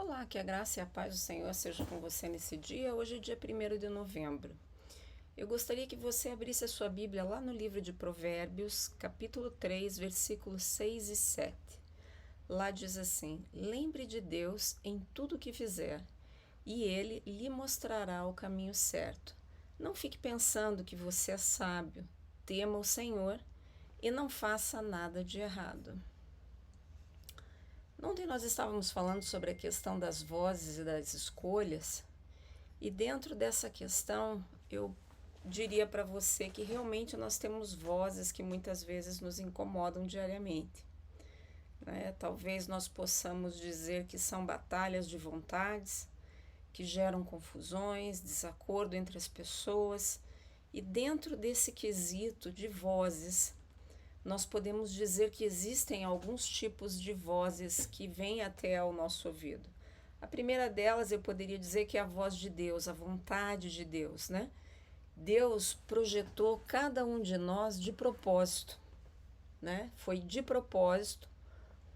Olá, que a graça e a paz do Senhor seja com você nesse dia. Hoje é dia 1º de novembro. Eu gostaria que você abrisse a sua Bíblia lá no livro de Provérbios, capítulo 3, versículos 6 e 7. Lá diz assim: Lembre de Deus em tudo o que fizer, e Ele lhe mostrará o caminho certo. Não fique pensando que você é sábio. Tema o Senhor e não faça nada de errado. Ontem nós estávamos falando sobre a questão das vozes e das escolhas, e dentro dessa questão eu diria para você que realmente nós temos vozes que muitas vezes nos incomodam diariamente, né? Talvez nós possamos dizer que são batalhas de vontades, que geram confusões, desacordo entre as pessoas, e dentro desse quesito de vozes, nós podemos dizer que existem alguns tipos de vozes que vêm até ao nosso ouvido. A primeira delas eu poderia dizer que é a voz de Deus, a vontade de Deus, né? Deus projetou cada um de nós de propósito, né? Foi de propósito,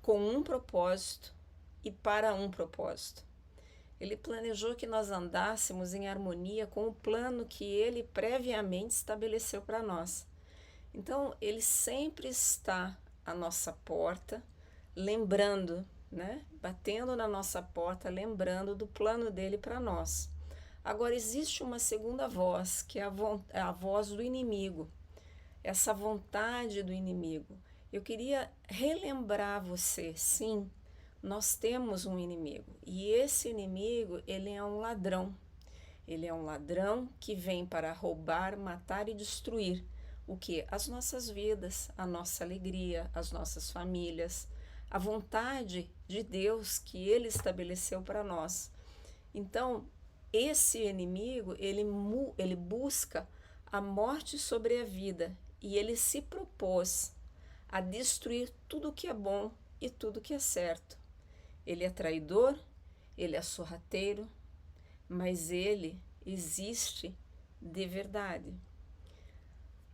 com um propósito e para um propósito. Ele planejou que nós andássemos em harmonia com o plano que Ele previamente estabeleceu para nós. Então, Ele sempre está à nossa porta, lembrando, né? Batendo na nossa porta, lembrando do plano dele para nós. Agora, existe uma segunda voz, que é a voz do inimigo, essa vontade do inimigo. Eu queria relembrar você, sim, nós temos um inimigo, e esse inimigo, ele é um ladrão. Ele é um ladrão que vem para roubar, matar e destruir. O que? As nossas vidas, a nossa alegria, as nossas famílias, a vontade de Deus que Ele estabeleceu para nós. Então, esse inimigo, ele busca a morte sobre a vida e ele se propôs a destruir tudo que é bom e tudo que é certo. Ele é traidor, ele é sorrateiro, mas ele existe de verdade.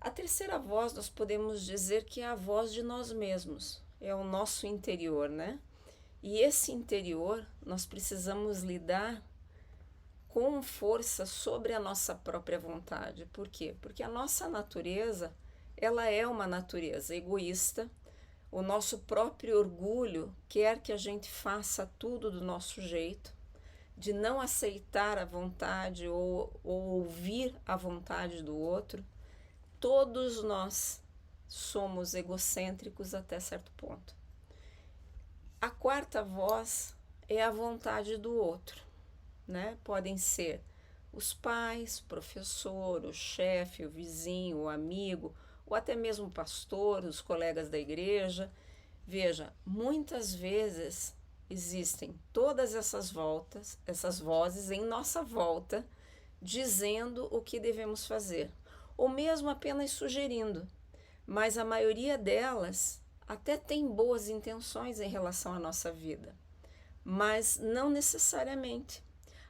A terceira voz nós podemos dizer que é a voz de nós mesmos, é o nosso interior, né? E esse interior nós precisamos lidar com força sobre a nossa própria vontade. Por quê? Porque a nossa natureza, ela é uma natureza egoísta. O nosso próprio orgulho quer que a gente faça tudo do nosso jeito, de não aceitar a vontade ou ouvir a vontade do outro. Todos nós somos egocêntricos até certo ponto. A quarta voz é a vontade do outro, né? Podem ser os pais, o professor, o chefe, o vizinho, o amigo, ou até mesmo o pastor, os colegas da igreja. Veja, muitas vezes existem todas essas vozes em nossa volta, dizendo o que devemos fazer, ou mesmo apenas sugerindo, mas a maioria delas até tem boas intenções em relação à nossa vida, mas não necessariamente.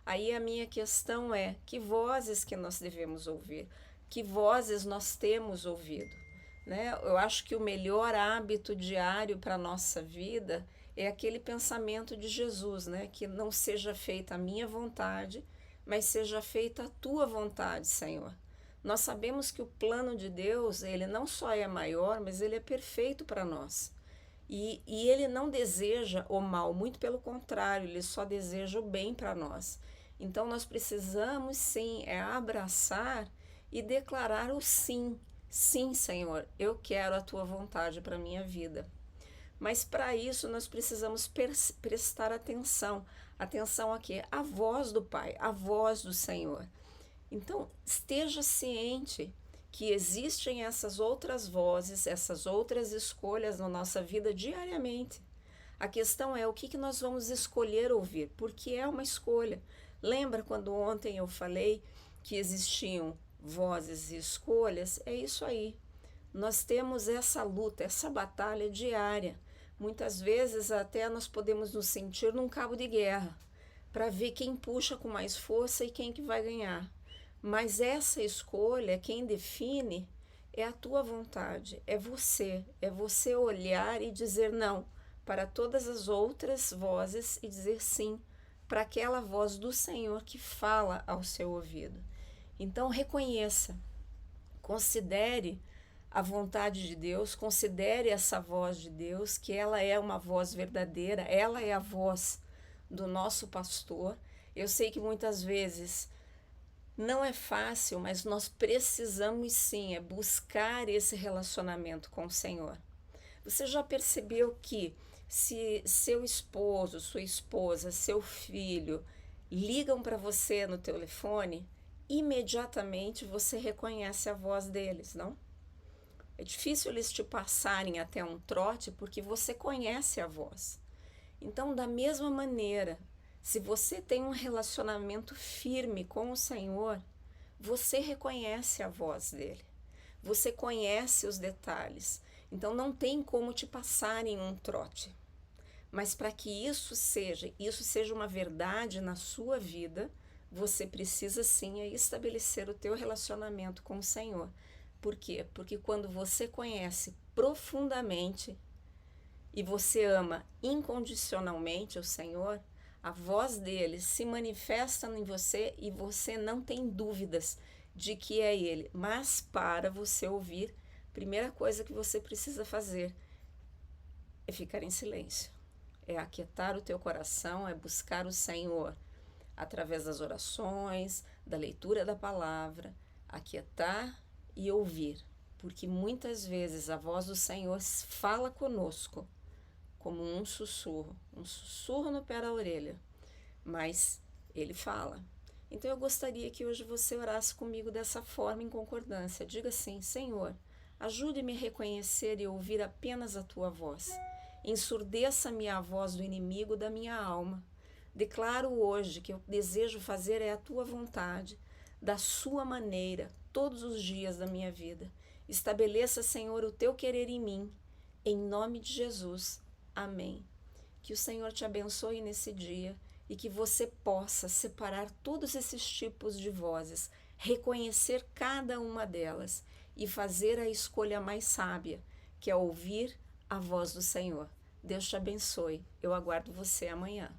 Aí a minha questão é: que vozes que nós devemos ouvir? Que vozes nós temos ouvido? Né? Eu acho que o melhor hábito diário para a nossa vida é aquele pensamento de Jesus, né? Que não seja feita a minha vontade, mas seja feita a tua vontade, Senhor. Nós sabemos que o plano de Deus, ele não só é maior, mas ele é perfeito para nós. E ele não deseja o mal, muito pelo contrário, ele só deseja o bem para nós. Então nós precisamos sim abraçar e declarar o sim. Sim, Senhor, eu quero a tua vontade para a minha vida. Mas para isso nós precisamos prestar atenção. Atenção aqui, a voz do Pai, a voz do Senhor. Então, esteja ciente que existem essas outras vozes, essas outras escolhas na nossa vida diariamente. A questão é o que nós vamos escolher ouvir, porque é uma escolha. Lembra quando ontem eu falei que existiam vozes e escolhas? É isso aí. Nós temos essa luta, essa batalha diária. Muitas vezes até nós podemos nos sentir num cabo de guerra, para ver quem puxa com mais força e quem que vai ganhar. Mas essa escolha, quem define, é a tua vontade, é você olhar e dizer não para todas as outras vozes e dizer sim para aquela voz do Senhor que fala ao seu ouvido. Então reconheça, considere a vontade de Deus, considere essa voz de Deus, que ela é uma voz verdadeira, ela é a voz do nosso pastor. Eu sei que muitas vezes não é fácil, mas nós precisamos sim buscar esse relacionamento com o Senhor. Você já percebeu que se seu esposo, sua esposa, seu filho ligam para você no telefone, imediatamente você reconhece a voz deles, não? É difícil eles te passarem até um trote porque você conhece a voz. Então, da mesma maneira, se você tem um relacionamento firme com o Senhor, você reconhece a voz dele. Você conhece os detalhes. Então, não tem como te passarem um trote. Mas para que isso seja uma verdade na sua vida, você precisa sim estabelecer o teu relacionamento com o Senhor. Por quê? Porque quando você conhece profundamente e você ama incondicionalmente o Senhor, a voz dele se manifesta em você e você não tem dúvidas de que é ele. Mas para você ouvir, a primeira coisa que você precisa fazer é ficar em silêncio. É aquietar o teu coração, é buscar o Senhor através das orações, da leitura da palavra, aquietar e ouvir, porque muitas vezes a voz do Senhor fala conosco como um sussurro no pé da orelha, mas ele fala. Então eu gostaria que hoje você orasse comigo dessa forma em concordância. Diga assim: Senhor, ajude-me a reconhecer e ouvir apenas a tua voz. Ensurdeça-me a voz do inimigo da minha alma. Declaro hoje que eu desejo fazer a tua vontade, da sua maneira, todos os dias da minha vida. Estabeleça, Senhor, o teu querer em mim. Em nome de Jesus. Amém. Que o Senhor te abençoe nesse dia e que você possa separar todos esses tipos de vozes, reconhecer cada uma delas e fazer a escolha mais sábia, que é ouvir a voz do Senhor. Deus te abençoe. Eu aguardo você amanhã.